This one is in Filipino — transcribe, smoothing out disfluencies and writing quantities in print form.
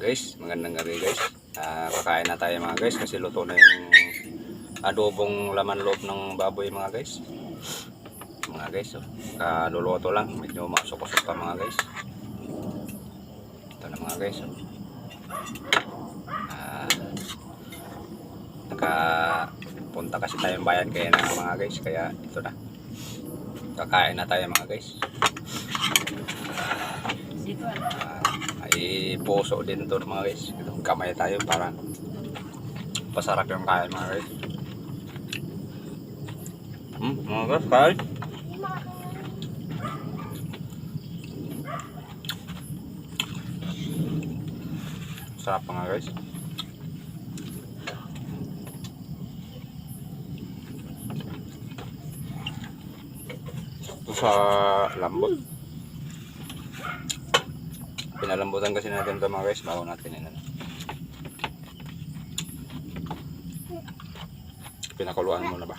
Guys, magandang gabi guys. Kakain na tayo mga guys kasi luto na yung adobong laman loob ng baboy mga guys. Mga guys, kaluluto lang, medyo masukosok pa mga guys. Ito na mga guys. Nakapunta kasi tayong bayan kaya na mga guys, kaya ito na. Kakain na tayo mga guys. May puso din to mga guys. Kamay tayo para pasarap yung kain mga guys. Mga guys, kain. Sarap mga guys. Ito sa lambot. Pinalambutan kasi natin ito mga guys bago natin yun. Pinakuluan muna ba?